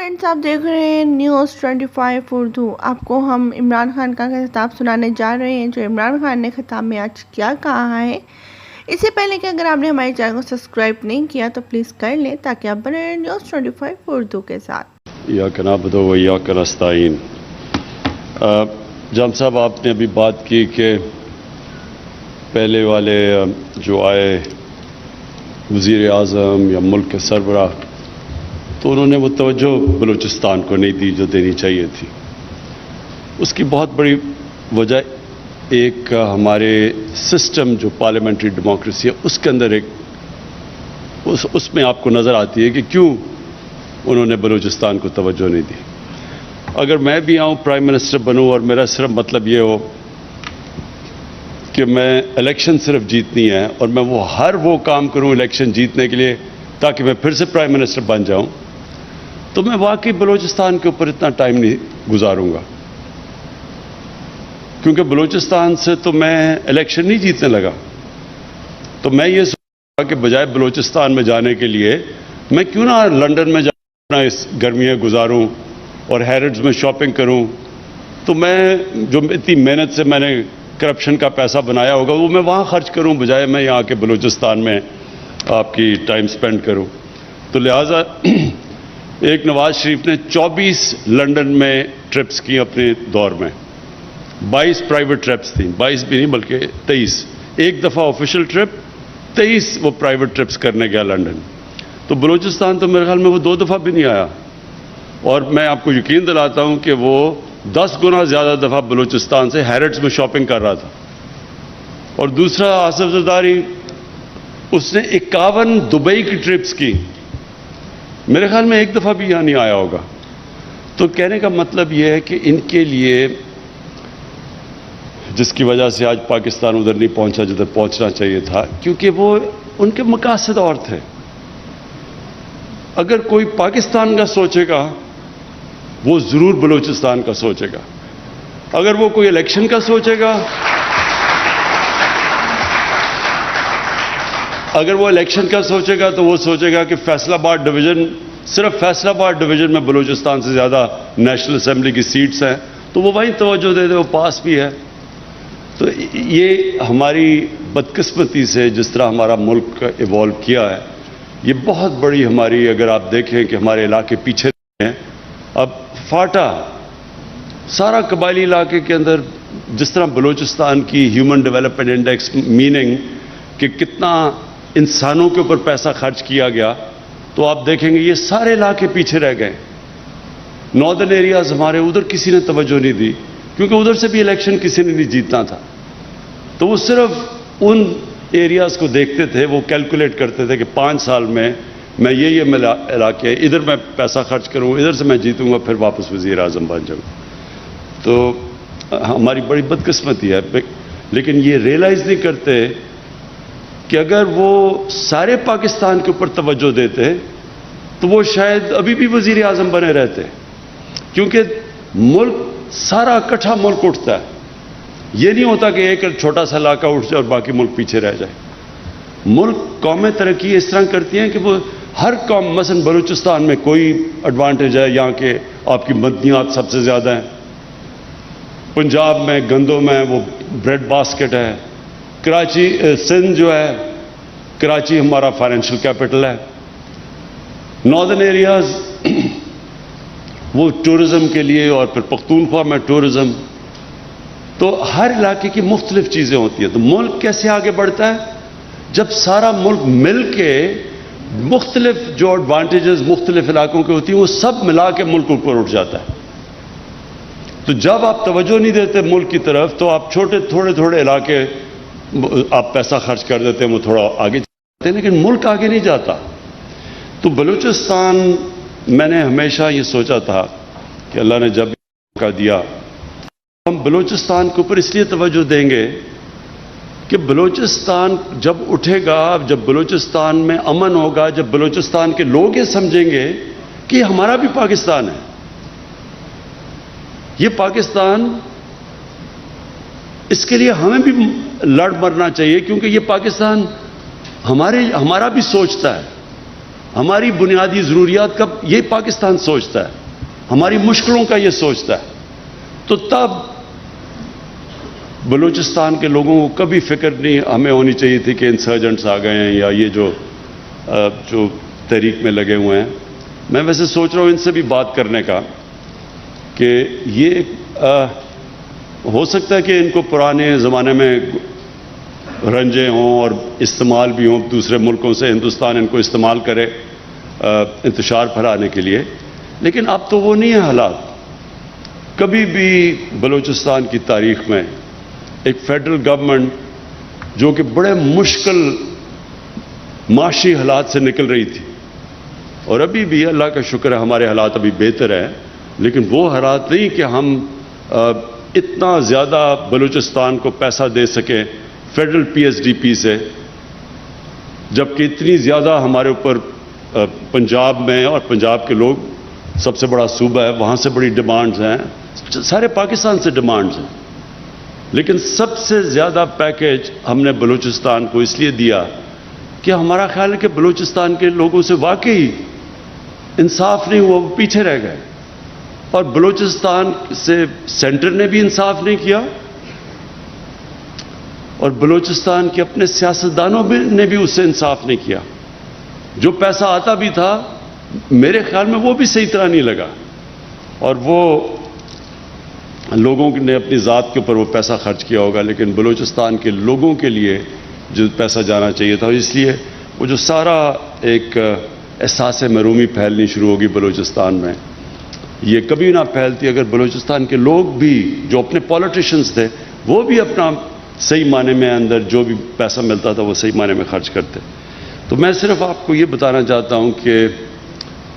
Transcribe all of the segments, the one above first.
Friends, آپ دیکھ رہے ہیں نیوز 25 اردو۔ آپ کو ہم عمران خان کا خطاب سنانے جا رہے ہیں، جو عمران خان نے خطاب میں آج کیا کہا ہے۔ اس سے پہلے کہ اگر آپ نے ہمارے چینل کو سبسکرائب نہیں کیا تو پلیز کر لیں تاکہ آپ بنے رہیں نیوز 25 اردو کے ساتھ۔ ایاک نعبد و ایاک نستعین۔ جام صاحب، آپ نے ابھی بات کی کہ پہلے والے جو آئے وزیر اعظم یا ملک کے سربراہ، تو انہوں نے وہ توجہ بلوچستان کو نہیں دی جو دینی چاہیے تھی۔ اس کی بہت بڑی وجہ ایک ہمارے سسٹم جو پارلیمنٹری ڈیموکریسی ہے اس کے اندر اس میں آپ کو نظر آتی ہے کہ کیوں انہوں نے بلوچستان کو توجہ نہیں دی۔ اگر میں بھی آؤں پرائم منسٹر بنوں اور میرا صرف مطلب یہ ہو کہ میں الیکشن صرف جیتنی ہے اور میں ہر وہ کام کروں الیکشن جیتنے کے لیے تاکہ میں پھر سے پرائم منسٹر بن جاؤں، تو میں واقعی بلوچستان کے اوپر اتنا ٹائم نہیں گزاروں گا، کیونکہ بلوچستان سے تو میں الیکشن نہیں جیتنے لگا۔ تو میں یہ سوچا کہ بجائے بلوچستان میں جانے کے لیے میں کیوں نہ لندن میں جانا اس گرمیاں گزاروں اور ہیرڈز میں شاپنگ کروں، تو میں جو اتنی محنت سے میں نے کرپشن کا پیسہ بنایا ہوگا وہ میں وہاں خرچ کروں بجائے میں یہاں کے بلوچستان میں آپ کی ٹائم سپینڈ کروں۔ تو لہٰذا ایک نواز شریف نے 24 لندن میں ٹرپس کی اپنے دور میں، 22 پرائیویٹ ٹرپس تھیں، 22 بھی نہیں بلکہ 23، ایک دفعہ آفیشل ٹرپ، 23 وہ پرائیویٹ ٹرپس کرنے گیا لندن۔ تو بلوچستان تو میرے خیال میں وہ 2 دفعہ بھی نہیں آیا، اور میں آپ کو یقین دلاتا ہوں کہ وہ 10 گنا زیادہ دفعہ بلوچستان سے ہیرڈز میں شاپنگ کر رہا تھا۔ اور دوسرا آصف زرداری، اس نے 51 دبئی کی ٹرپس کی، میرے خیال میں ایک دفعہ بھی یہاں نہیں آیا ہوگا۔ تو کہنے کا مطلب یہ ہے کہ ان کے لیے، جس کی وجہ سے آج پاکستان ادھر نہیں پہنچا جدھر پہنچنا چاہیے تھا، کیونکہ وہ ان کے مقاصد اور تھے۔ اگر کوئی پاکستان کا سوچے گا وہ ضرور بلوچستان کا سوچے گا، اگر وہ کوئی الیکشن کا سوچے گا، اگر وہ الیکشن کا سوچے گا تو وہ سوچے گا کہ فیصل آباد ڈویژن، صرف فیصل آباد ڈویژن میں بلوچستان سے زیادہ نیشنل اسمبلی کی سیٹس ہیں تو وہ وہیں توجہ دے دے، وہ پاس بھی ہے۔ تو یہ ہماری بدقسمتی سے جس طرح ہمارا ملک ایوالو کیا ہے، یہ بہت بڑی ہماری، اگر آپ دیکھیں کہ ہمارے علاقے پیچھے ہیں، اب فاٹا سارا قبائلی علاقے کے اندر جس طرح بلوچستان کی ہیومن ڈیولپمنٹ انڈیکس، میننگ کہ کتنا انسانوں کے اوپر پیسہ خرچ کیا گیا، تو آپ دیکھیں گے یہ سارے علاقے پیچھے رہ گئے۔ ناردرن ایریاز ہمارے، ادھر کسی نے توجہ نہیں دی، کیونکہ ادھر سے بھی الیکشن کسی نے نہیں جیتنا تھا، تو وہ صرف ان ایریاز کو دیکھتے تھے، وہ کیلکولیٹ کرتے تھے کہ 5 سال میں یہ علاقے، ادھر میں پیسہ خرچ کروں، ادھر سے میں جیتوں گا، پھر واپس وزیر اعظم بن جاؤں۔ تو ہماری بڑی بدقسمتی ہے، لیکن یہ ریئلائز نہیں کرتے کہ اگر وہ سارے پاکستان کے اوپر توجہ دیتے تو وہ شاید ابھی بھی وزیر اعظم بنے رہتے، کیونکہ ملک سارا اکٹھا ملک اٹھتا ہے۔ یہ نہیں ہوتا کہ ایک چھوٹا سا علاقہ اٹھ جائے اور باقی ملک پیچھے رہ جائے۔ ملک، قومیں ترقی اس طرح کرتی ہیں کہ وہ ہر قوم، مثلا بلوچستان میں کوئی ایڈوانٹیج ہے، یہاں کے آپ کی مدنیات سب سے زیادہ ہیں، پنجاب میں گندوں میں وہ بریڈ باسکٹ ہے، کراچی، سندھ جو ہے، کراچی ہمارا فائنینشیل کیپٹل ہے، ناردرن ایریاز وہ ٹورزم کے لیے، اور پھر پختونخوا میں ٹورزم۔ تو ہر علاقے کی مختلف چیزیں ہوتی ہیں۔ تو ملک کیسے آگے بڑھتا ہے؟ جب سارا ملک مل کے مختلف جو ایڈوانٹیجز مختلف علاقوں کے ہوتی ہیں وہ سب ملا کے ملک اوپر اٹھ جاتا ہے۔ تو جب آپ توجہ نہیں دیتے ملک کی طرف تو آپ تھوڑے علاقے آپ پیسہ خرچ کر دیتے ہیں، وہ تھوڑا آگے جاتے ہیں، لیکن ملک آگے نہیں جاتا۔ تو بلوچستان، میں نے ہمیشہ یہ سوچا تھا کہ اللہ نے جب موقع دیا ہم بلوچستان کے اوپر اس لیے توجہ دیں گے کہ بلوچستان جب اٹھے گا، جب بلوچستان میں امن ہوگا، جب بلوچستان کے لوگ یہ سمجھیں گے کہ یہ ہمارا بھی پاکستان ہے، یہ پاکستان، اس کے لیے ہمیں بھی لڑ مرنا چاہیے، کیونکہ یہ پاکستان ہمارا بھی سوچتا ہے، ہماری بنیادی ضروریات کا یہ پاکستان سوچتا ہے، ہماری مشکلوں کا یہ سوچتا ہے، تو تب بلوچستان کے لوگوں کو کبھی فکر نہیں ہمیں ہونی چاہیے تھی کہ انسرجنٹس آ گئے ہیں یا یہ جو تحریک میں لگے ہوئے ہیں۔ میں ویسے سوچ رہا ہوں ان سے بھی بات کرنے کا کہ یہ ہو سکتا ہے کہ ان کو پرانے زمانے میں رنجے ہوں اور استعمال بھی ہوں، دوسرے ملکوں سے ہندوستان ان کو استعمال کرے انتشار پھیلانے کے لیے، لیکن اب تو وہ نہیں ہے حالات۔ کبھی بھی بلوچستان کی تاریخ میں ایک فیڈرل گورنمنٹ جو کہ بڑے مشکل معاشی حالات سے نکل رہی تھی، اور ابھی بھی اللہ کا شکر ہے ہمارے حالات ابھی بہتر ہیں، لیکن وہ حالات نہیں کہ ہم اتنا زیادہ بلوچستان کو پیسہ دے سکیں federal P S D P سے، جبکہ اتنی زیادہ ہمارے اوپر پنجاب میں، اور پنجاب کے لوگ سب سے بڑا صوبہ ہے، وہاں سے بڑی ڈیمانڈز ہیں، سارے پاکستان سے ڈیمانڈز ہیں، لیکن سب سے زیادہ پیکیج ہم نے بلوچستان کو اس لیے دیا کہ ہمارا خیال ہے کہ بلوچستان کے لوگوں سے واقعی انصاف نہیں ہوا، وہ پیچھے رہ گئے، اور بلوچستان سے سینٹر نے بھی انصاف نہیں کیا، اور بلوچستان کے اپنے سیاستدانوں نے بھی اس سے انصاف نہیں کیا۔ جو پیسہ آتا بھی تھا میرے خیال میں وہ بھی صحیح طرح نہیں لگا، اور وہ لوگوں نے اپنی ذات کے اوپر وہ پیسہ خرچ کیا ہوگا، لیکن بلوچستان کے لوگوں کے لیے جو پیسہ جانا چاہیے تھا، اس لیے وہ جو سارا ایک احساس محرومی پھیلنی شروع ہوگی بلوچستان میں، یہ کبھی نہ پھیلتی اگر بلوچستان کے لوگ بھی جو اپنے پولیٹیشنز تھے وہ بھی اپنا صحیح معنی میں اندر جو بھی پیسہ ملتا تھا وہ صحیح معنی میں خرچ کرتے۔ تو میں صرف آپ کو یہ بتانا چاہتا ہوں کہ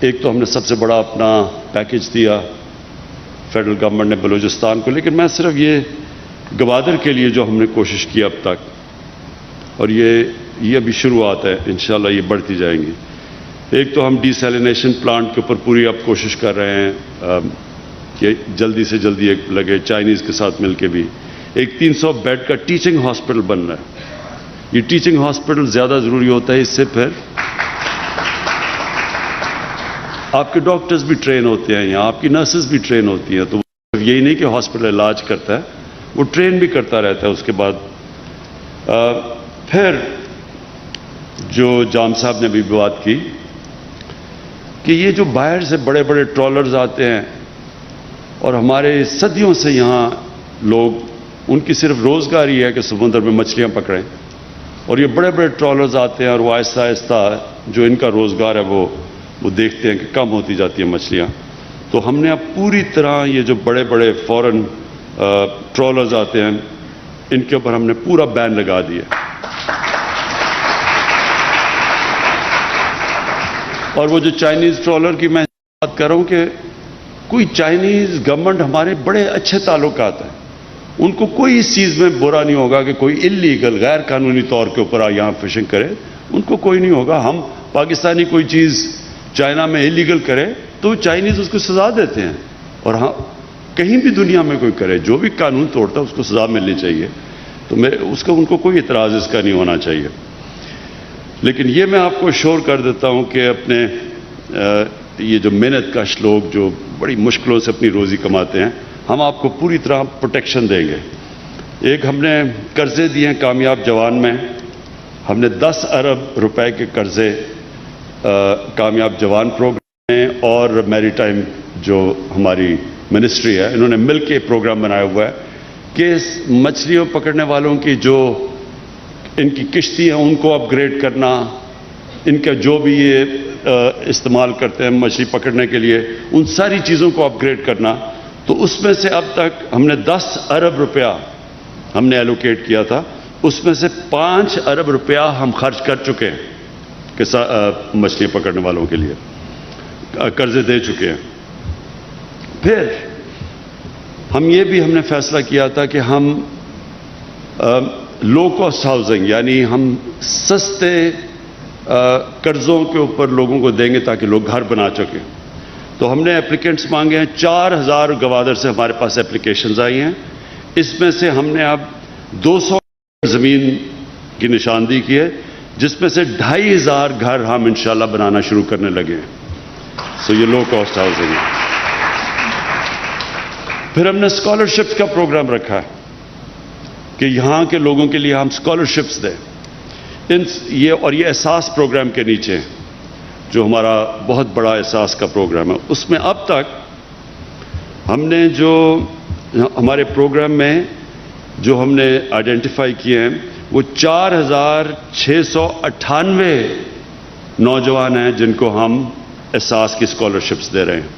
ایک تو ہم نے سب سے بڑا اپنا پیکیج دیا فیڈرل گورنمنٹ نے بلوچستان کو، لیکن میں صرف یہ گوادر کے لیے جو ہم نے کوشش کی اب تک، اور یہ ابھی شروعات ہے، انشاءاللہ یہ بڑھتی جائیں گی۔ ایک تو ہم ڈی سیلینیشن پلانٹ کے اوپر پوری اب کوشش کر رہے ہیں کہ جلدی سے جلدی ایک لگے، چائنیز کے ساتھ مل کے بھی ایک 300 بیڈ کا ٹیچنگ ہاسپٹل بن رہا ہے۔ یہ ٹیچنگ ہاسپٹل زیادہ ضروری ہوتا ہے، اس سے پھر آپ کے ڈاکٹرز بھی ٹرین ہوتے ہیں یہاں، آپ کی نرسز بھی ٹرین ہوتی ہیں، تو یہی نہیں کہ ہاسپٹل علاج کرتا ہے، وہ ٹرین بھی کرتا رہتا ہے اس کے بعد۔ پھر جو جام صاحب نے بھی بات کی کہ یہ جو باہر سے بڑے بڑے ٹرالرز آتے ہیں اور ہمارے صدیوں سے یہاں لوگ، ان کی صرف روزگار ہی ہے کہ سمندر میں مچھلیاں پکڑیں، اور یہ بڑے بڑے ٹرالرز آتے ہیں اور وہ آہستہ آہستہ جو ان کا روزگار ہے وہ دیکھتے ہیں کہ کم ہوتی جاتی ہیں مچھلیاں۔ تو ہم نے اب پوری طرح یہ جو بڑے بڑے فورن ٹرالرز آتے ہیں ان کے اوپر ہم نے پورا بین لگا دیا، اور وہ جو چائنیز ٹرالر کی میں بات کر رہا ہوں کہ کوئی چائنیز گورنمنٹ ہمارے بڑے اچھے تعلقات ہیں، ان کو کوئی اس چیز میں برا نہیں ہوگا کہ کوئی اللیگل غیر قانونی طور کے اوپر یہاں فشنگ کرے، ان کو کوئی نہیں ہوگا۔ ہم پاکستانی کوئی چیز چائنا میں اللیگل کرے تو چائنیز اس کو سزا دیتے ہیں، اور ہاں کہیں بھی دنیا میں کوئی کرے جو بھی قانون توڑتا ہے اس کو سزا ملنی چاہیے، تو ان کو کوئی اعتراض اس کا نہیں ہونا چاہیے۔ لیکن یہ میں آپ کو شور کر دیتا ہوں کہ اپنے یہ جو محنت کش لوگ جو بڑی مشکلوں سے اپنی روزی کماتے ہیں، ہم آپ کو پوری طرح پروٹیکشن دیں گے۔ ایک ہم نے قرضے دیے ہیں کامیاب جوان میں، ہم نے 10 ارب روپے کے قرضے کامیاب جوان پروگرام میں اور میری ٹائم جو ہماری منسٹری ہے انہوں نے مل کے پروگرام بنایا ہوا ہے کہ مچھلیوں پکڑنے والوں کی جو ان کی کشتی ہیں ان کو اپ گریڈ کرنا، ان کا جو بھی یہ استعمال کرتے ہیں مچھلی پکڑنے کے لیے ان ساری چیزوں کو اپ گریڈ کرنا۔ تو اس میں سے اب تک ہم نے 10 ارب روپیہ ہم نے ایلوکیٹ کیا تھا، اس میں سے 5 ارب روپیہ ہم خرچ کر چکے ہیں کہ مچھلی پکڑنے والوں کے لیے قرضے دے چکے ہیں۔ پھر ہم نے فیصلہ کیا تھا کہ ہم لو کاسٹ ہاؤسنگ یعنی ہم سستے قرضوں کے اوپر لوگوں کو دیں گے تاکہ لوگ گھر بنا سکیں۔ تو ہم نے اپلیکینٹس مانگے ہیں، 4000 گوادر سے ہمارے پاس اپلیکیشنز آئی ہیں، اس میں سے ہم نے اب 200 زمین کی نشاندہی کی ہے جس میں سے 2500 گھر ہم انشاءاللہ بنانا شروع کرنے لگے ہیں. سو یہ لو کاسٹ ہاؤسنگ ہے. پھر ہم نے اسکالرشپ کا پروگرام رکھا ہے کہ یہاں کے لوگوں کے لیے ہم اسکالرشپس دیں. یہ احساس پروگرام کے نیچے جو ہمارا بہت بڑا احساس کا پروگرام ہے، اس میں اب تک ہم نے جو ہمارے پروگرام میں جو ہم نے آئیڈینٹیفائی کیے ہیں وہ 4698 نوجوان ہیں جن کو ہم احساس کی اسکالرشپس دے رہے ہیں.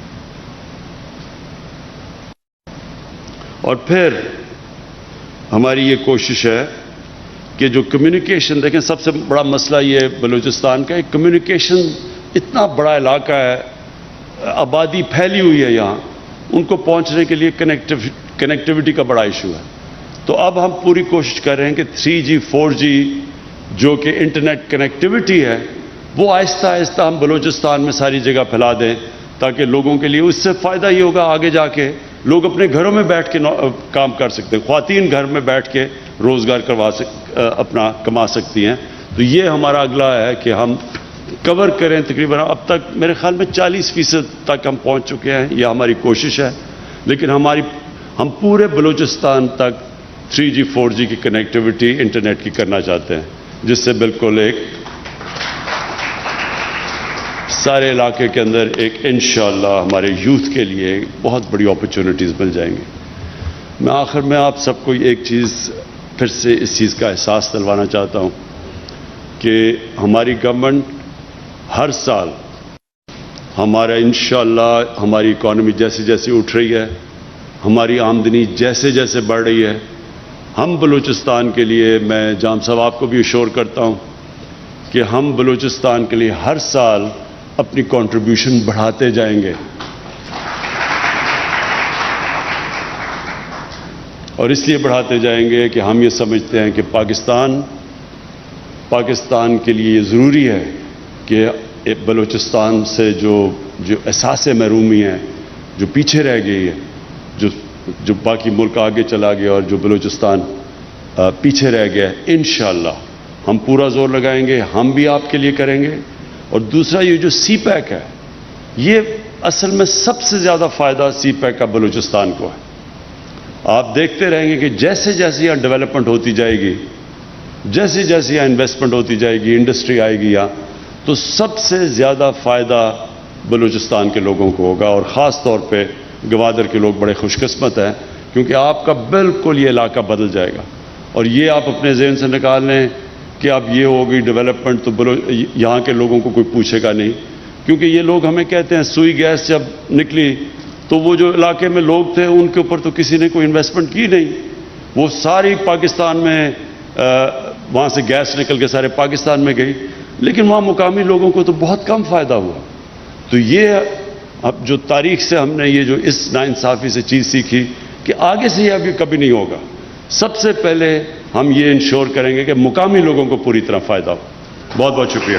اور پھر ہماری یہ کوشش ہے کہ جو کمیونیکیشن، دیکھیں سب سے بڑا مسئلہ یہ بلوچستان کا، کمیونیکیشن اتنا بڑا علاقہ ہے، آبادی پھیلی ہوئی ہے یہاں، ان کو پہنچنے کے لیے کنیکٹیوٹی کا بڑا ایشو ہے. تو اب ہم پوری کوشش کر رہے ہیں کہ 3G 4G جو کہ انٹرنیٹ کنیکٹیوٹی ہے وہ آہستہ آہستہ ہم بلوچستان میں ساری جگہ پھیلا دیں، تاکہ لوگوں کے لیے اس سے فائدہ یہ ہوگا آگے جا کے لوگ اپنے گھروں میں بیٹھ کے کام کر سکتے ہیں. خواتین گھر میں بیٹھ کے روزگار اپنا کما سکتی ہیں. تو یہ ہمارا اگلا ہے کہ ہم کور کریں. تقریباً اب تک میرے خیال میں 40% تک ہم پہنچ چکے ہیں. یہ ہماری کوشش ہے، لیکن ہم پورے بلوچستان تک 3G 4G کی کنیکٹیوٹی انٹرنیٹ کی کرنا چاہتے ہیں، جس سے بالکل ایک سارے علاقے کے اندر ایک انشاءاللہ ہمارے یوتھ کے لیے بہت بڑی اپرچونٹیز مل جائیں گی. میں آخر میں آپ سب کو ایک چیز پھر سے اس چیز کا احساس دلوانا چاہتا ہوں کہ ہماری گورنمنٹ ہر سال ہمارا انشاءاللہ ہماری اکانومی جیسے جیسے اٹھ رہی ہے، ہماری آمدنی جیسے جیسے بڑھ رہی ہے، ہم بلوچستان کے لیے، میں جام صاحب آپ کو بھی اشور کرتا ہوں کہ ہم بلوچستان کے لیے ہر سال اپنی کنٹریبیوشن بڑھاتے جائیں گے. اور اس لیے بڑھاتے جائیں گے کہ ہم یہ سمجھتے ہیں کہ پاکستان کے لیے یہ ضروری ہے کہ بلوچستان سے جو احساس محرومی ہے، جو پیچھے رہ گئی ہے، جو باقی ملک آگے چلا گیا اور جو بلوچستان پیچھے رہ گیا ہے، انشاءاللہ ہم پورا زور لگائیں گے. ہم بھی آپ کے لیے کریں گے. اور دوسرا یہ جو سی پیک ہے، یہ اصل میں سب سے زیادہ فائدہ سی پیک کا بلوچستان کو ہے. آپ دیکھتے رہیں گے کہ جیسے جیسے یہاں ڈیولپمنٹ ہوتی جائے گی، جیسے جیسے یہاں انویسٹمنٹ ہوتی جائے گی، انڈسٹری آئے گی یہاں، تو سب سے زیادہ فائدہ بلوچستان کے لوگوں کو ہوگا. اور خاص طور پہ گوادر کے لوگ بڑے خوش قسمت ہیں، کیونکہ آپ کا بالکل یہ علاقہ بدل جائے گا. اور یہ آپ اپنے ذہن سے نکال لیں کہ اب یہ ہوگی ڈیولپمنٹ تو یہاں کے لوگوں کو کوئی پوچھے گا نہیں. کیونکہ یہ لوگ ہمیں کہتے ہیں سوئی گیس جب نکلی تو وہ جو علاقے میں لوگ تھے ان کے اوپر تو کسی نے کوئی انویسٹمنٹ کی نہیں. وہ ساری پاکستان میں وہاں سے گیس نکل کے سارے پاکستان میں گئی، لیکن وہاں مقامی لوگوں کو تو بہت کم فائدہ ہوا. تو یہ اب جو تاریخ سے ہم نے یہ جو اس ناانصافی سے چیز سیکھی کہ آگے سے یہ ابھی کبھی نہیں ہوگا. سب سے پہلے ہم یہ انشور کریں گے کہ مقامی لوگوں کو پوری طرح فائدہ ہو. بہت بہت شکریہ.